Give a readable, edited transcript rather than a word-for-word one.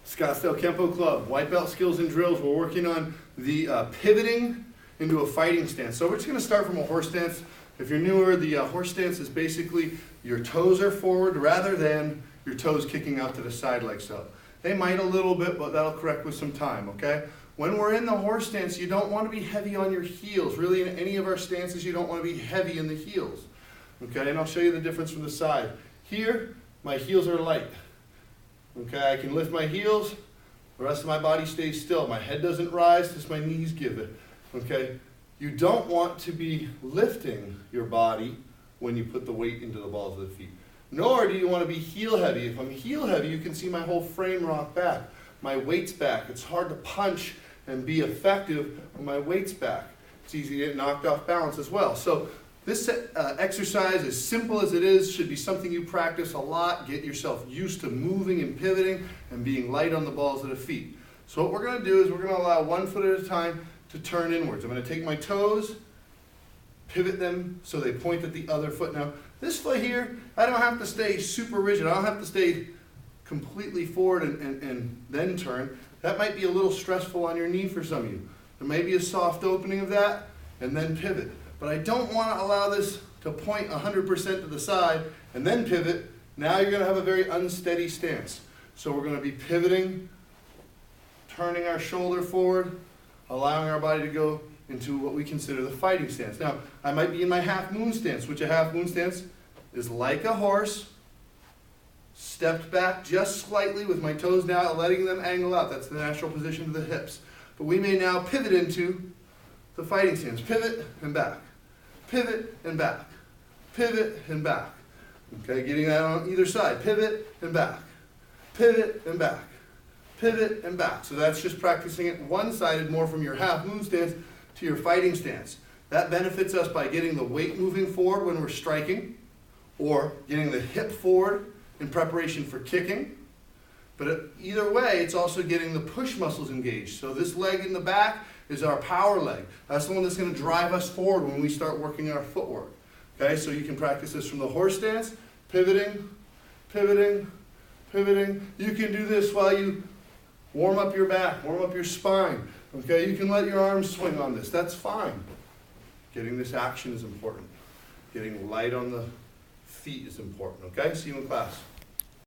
Scottsdale Kempo Club, white belt skills and drills. We're working on the pivoting into a fighting stance. So we're just going to start from a horse stance. If you're newer, the horse stance is basically your toes are forward rather than your toes kicking out to the side like so. They might a little bit, but that'll correct with some time, okay? When we're in the horse stance, you don't want to be heavy on your heels. Really, in any of our stances, you don't want to be heavy in the heels, okay? And I'll show you the difference from the side. Here, my heels are light. Okay, I can lift my heels, the rest of my body stays still. My head doesn't rise, just my knees give it. Okay, you don't want to be lifting your body when you put the weight into the balls of the feet. Nor do you want to be heel heavy. If I'm heel heavy, you can see my whole frame rock back. My weight's back. It's hard to punch and be effective when my weight's back. It's easy to get knocked off balance as well. So this exercise, as simple as it is, should be something you practice a lot. Get yourself used to moving and pivoting and being light on the balls of the feet. So what we're going to do is we're going to allow 1 foot at a time to turn inwards. I'm going to take my toes, pivot them so they point at the other foot. Now, this foot here, I don't have to stay super rigid. I don't have to stay completely forward and then turn. That might be a little stressful on your knee for some of you. There may be a soft opening of that and then pivot. But I don't want to allow this to point 100% to the side and then pivot. Now you're going to have a very unsteady stance. So we're going to be pivoting, turning our shoulder forward, allowing our body to go into what we consider the fighting stance. Now, I might be in my half moon stance, which a half moon stance is like a horse, stepped back just slightly with my toes now, letting them angle out. That's the natural position of the hips. But we may now pivot into the fighting stance. Pivot and back. Pivot and back. Pivot and back. Okay, getting that on either side. Pivot and back. Pivot and back. Pivot and back. So that's just practicing it one-sided more from your half moon stance to your fighting stance. That benefits us by getting the weight moving forward when we're striking or getting the hip forward in preparation for kicking. But either way, it's also getting the push muscles engaged. So this leg in the back is our power leg. That's the one that's going to drive us forward when we start working our footwork. Okay, so you can practice this from the horse stance, pivoting, pivoting, pivoting. You can do this while you warm up your back, warm up your spine. Okay, you can let your arms swing on this. That's fine. Getting this action is important. Getting light on the feet is important. Okay, see you in class.